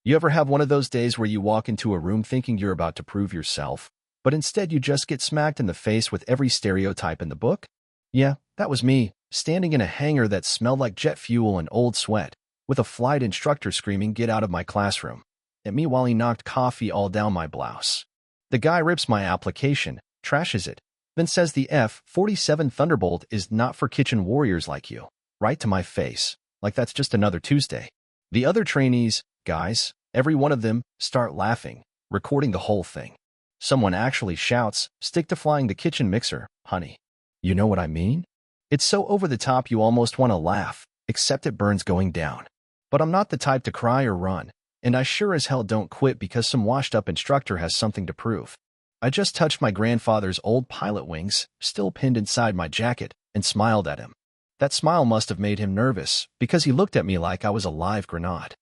You ever have one of those days where you walk into a room thinking you're about to prove yourself, but instead you just get smacked in the face with every stereotype in the book? Yeah, that was me, standing in a hangar that smelled like jet fuel and old sweat, with a flight instructor screaming, "Get out of my classroom," at me while he knocked coffee all down my blouse. The guy rips my application, trashes it, then says the F-47 Thunderbolt is not for kitchen warriors like you, right to my face, like that's just another Tuesday. The other trainees, guys, every one of them, start laughing, recording the whole thing. Someone actually shouts, "Stick to flying the kitchen mixer, honey." You know what I mean? It's so over the top you almost want to laugh, except it burns going down. But I'm not the type to cry or run, and I sure as hell don't quit because some washed-up instructor has something to prove. I just touched my grandfather's old pilot wings, still pinned inside my jacket, and smiled at him. That smile must have made him nervous, because he looked at me like I was a live grenade.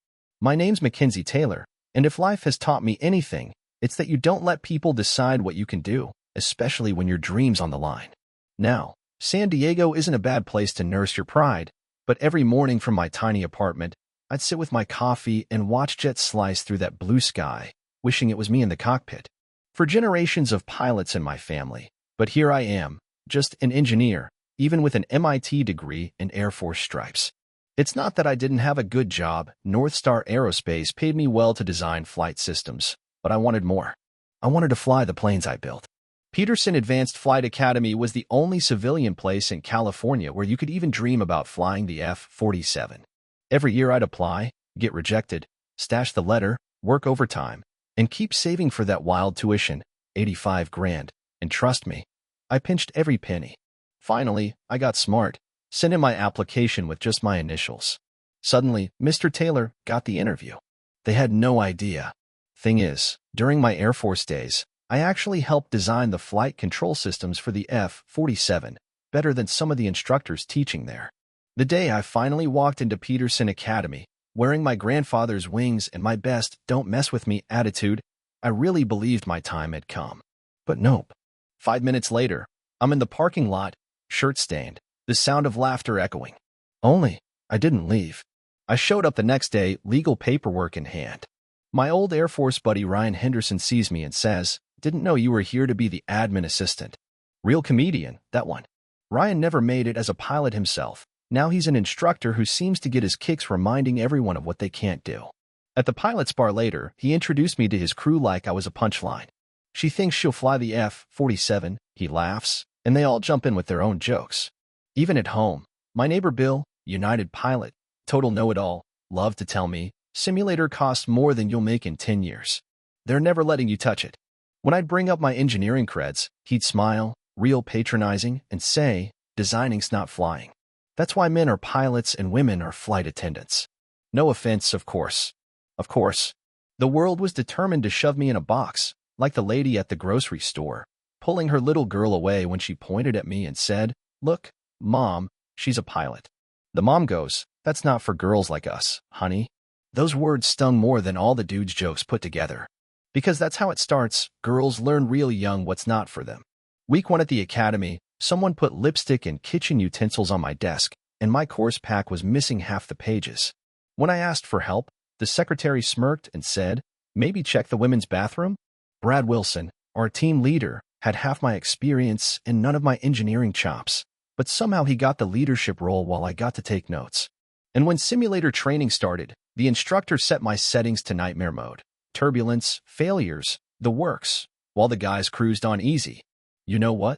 My name's Mackenzie Taylor, and if life has taught me anything, it's that you don't let people decide what you can do, especially when your dream's on the line. Now, San Diego isn't a bad place to nurse your pride, but every morning from my tiny apartment, I'd sit with my coffee and watch jets slice through that blue sky, wishing it was me in the cockpit. For generations of pilots in my family, but here I am, just an engineer, even with an MIT degree and Air Force stripes. It's not that I didn't have a good job. North Star Aerospace paid me well to design flight systems, but I wanted more. I wanted to fly the planes I built. Peterson Advanced Flight Academy was the only civilian place in California where you could even dream about flying the F-47. Every year I'd apply, get rejected, stash the letter, work overtime, and keep saving for that wild tuition, 85 grand, and trust me, I pinched every penny. Finally, I got smart, sent in my application with just my initials. Suddenly, Mr. Taylor got the interview. They had no idea. Thing is, during my Air Force days, I actually helped design the flight control systems for the F-47, better than some of the instructors teaching there. The day I finally walked into Peterson Academy, wearing my grandfather's wings and my best "don't mess with me" attitude, I really believed my time had come. But nope. 5 minutes later, I'm in the parking lot, shirt stained, the sound of laughter echoing. Only, I didn't leave. I showed up the next day, legal paperwork in hand. My old Air Force buddy Ryan Henderson sees me and says, "Didn't know you were here to be the admin assistant." Real comedian, that one. Ryan never made it as a pilot himself. Now he's an instructor who seems to get his kicks reminding everyone of what they can't do. At the pilot's bar later, he introduced me to his crew like I was a punchline. "She thinks she'll fly the F-47, he laughs, and they all jump in with their own jokes. Even at home, my neighbor Bill, United pilot, total know-it-all, loved to tell me, "Simulator costs more than you'll make in 10 years. They're never letting you touch it." When I'd bring up my engineering creds, he'd smile, real patronizing, and say, "Designing's not flying. That's why men are pilots and women are flight attendants." No offense, of course. Of course. The world was determined to shove me in a box, like the lady at the grocery store, pulling her little girl away when she pointed at me and said, "Look, Mom, she's a pilot." The mom goes, "That's not for girls like us, honey." Those words stung more than all the dude's jokes put together. Because that's how it starts. Girls learn real young what's not for them. Week 1 at the academy, someone put lipstick and kitchen utensils on my desk, and my course pack was missing half the pages. When I asked for help, the secretary smirked and said, "Maybe check the women's bathroom?" Brad Wilson, our team leader, had half my experience and none of my engineering chops, but somehow he got the leadership role while I got to take notes. And when simulator training started, the instructor set my settings to nightmare mode. Turbulence, failures, the works, while the guys cruised on easy. You know what?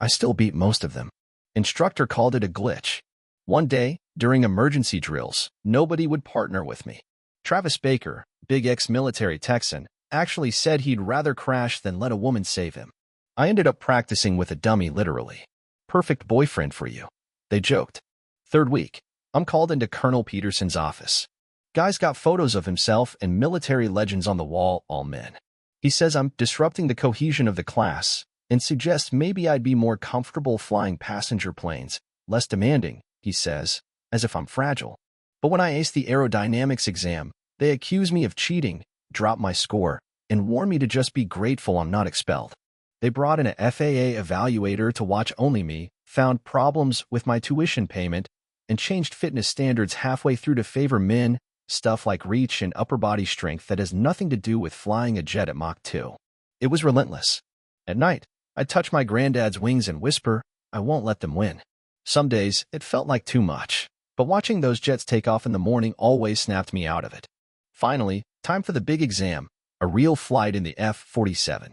I still beat most of them. Instructor called it a glitch. One day, during emergency drills, nobody would partner with me. Travis Baker, big ex-military Texan, actually said he'd rather crash than let a woman save him. I ended up practicing with a dummy literally. Perfect boyfriend for you. They joked. 3rd week, I'm called into Colonel Peterson's office. Guy's got photos of himself and military legends on the wall, all men. He says I'm disrupting the cohesion of the class and suggests maybe I'd be more comfortable flying passenger planes, less demanding, he says, as if I'm fragile. But when I ace the aerodynamics exam, they accuse me of cheating, drop my score, and warn me to just be grateful I'm not expelled. They brought in a FAA evaluator to watch only me, found problems with my tuition payment, and changed fitness standards halfway through to favor men Stuff like reach and upper body strength that has nothing to do with flying a jet at Mach 2. It was relentless. At night, I'd touch my granddad's wings and whisper, I won't let them win. Some days, it felt like too much, but watching those jets take off in the morning always snapped me out of it. Finally, time for the big exam, a real flight in the F-47.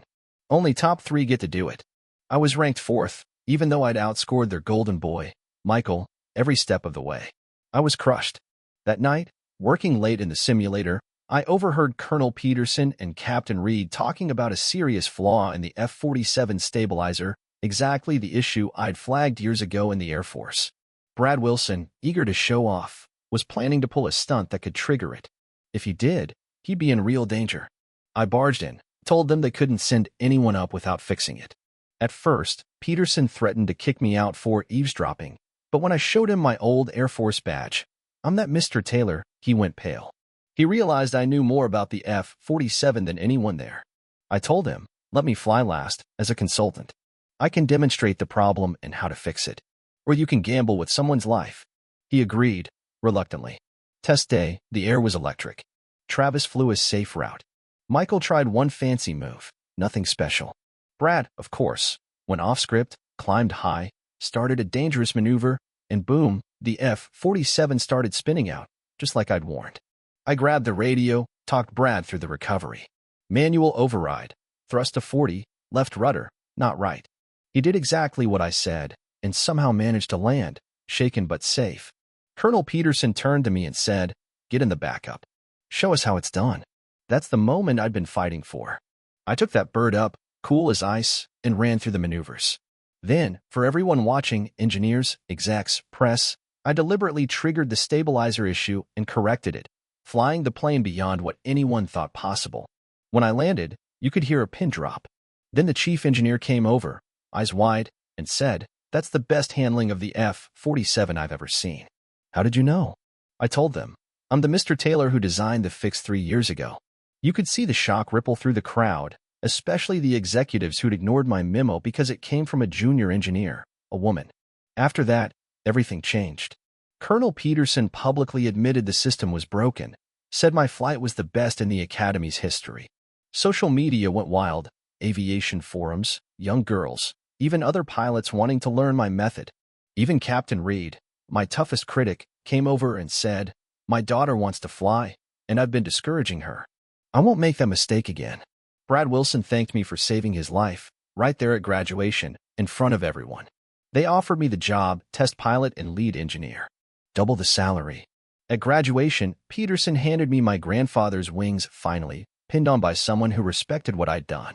Only top 3 get to do it. I was ranked 4th, even though I'd outscored their golden boy, Michael, every step of the way. I was crushed. That night, working late in the simulator, I overheard Colonel Peterson and Captain Reed talking about a serious flaw in the F-47 stabilizer, exactly the issue I'd flagged years ago in the Air Force. Brad Wilson, eager to show off, was planning to pull a stunt that could trigger it. If he did, he'd be in real danger. I barged in, told them they couldn't send anyone up without fixing it. At first, Peterson threatened to kick me out for eavesdropping, but when I showed him my old Air Force badge, I'm that Mr. Taylor, he went pale. He realized I knew more about the F-47 than anyone there. I told him, let me fly last, as a consultant. I can demonstrate the problem and how to fix it. Or you can gamble with someone's life. He agreed, reluctantly. Test day, the air was electric. Travis flew a safe route. Michael tried one fancy move, nothing special. Brad, of course, went off script, climbed high, started a dangerous maneuver, and boom, the F-47 started spinning out, just like I'd warned. I grabbed the radio, talked Brad through the recovery. Manual override, thrust to 40, left rudder, not right. He did exactly what I said, and somehow managed to land, shaken but safe. Colonel Peterson turned to me and said, get in the backup. Show us how it's done. That's the moment I'd been fighting for. I took that bird up, cool as ice, and ran through the maneuvers. Then, for everyone watching, engineers, execs, press, I deliberately triggered the stabilizer issue and corrected it, flying the plane beyond what anyone thought possible. When I landed, you could hear a pin drop. Then the chief engineer came over, eyes wide, and said, that's the best handling of the F-47 I've ever seen. How did you know? I told them, I'm the Mr. Taylor who designed the fix 3 years ago. You could see the shock ripple through the crowd, especially the executives who'd ignored my memo because it came from a junior engineer, a woman. After that, everything changed. Colonel Peterson publicly admitted the system was broken, said my flight was the best in the Academy's history. Social media went wild, aviation forums, young girls, even other pilots wanting to learn my method. Even Captain Reed, my toughest critic, came over and said, my daughter wants to fly, and I've been discouraging her. I won't make that mistake again. Brad Wilson thanked me for saving his life, right there at graduation, in front of everyone. They offered me the job, test pilot and lead engineer. Double the salary. At graduation, Peterson handed me my grandfather's wings finally, pinned on by someone who respected what I'd done.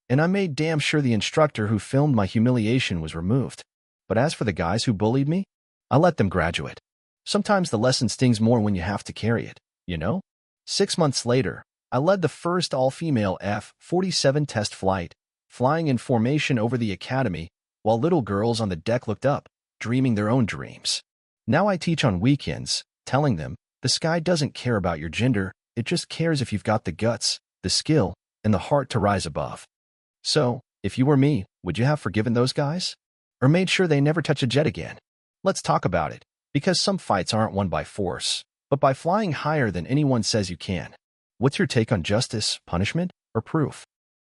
And I made damn sure the instructor who filmed my humiliation was removed. But as for the guys who bullied me, I let them graduate. Sometimes the lesson stings more when you have to carry it, you know? 6 months later, I led the first all-female F-47 test flight, flying in formation over the Academy, while little girls on the deck looked up, dreaming their own dreams. Now I teach on weekends, telling them, the sky doesn't care about your gender, it just cares if you've got the guts, the skill, and the heart to rise above. So, if you were me, would you have forgiven those guys? Or made sure they never touch a jet again? Let's talk about it, because some fights aren't won by force, but by flying higher than anyone says you can. What's your take on justice, punishment, or proof?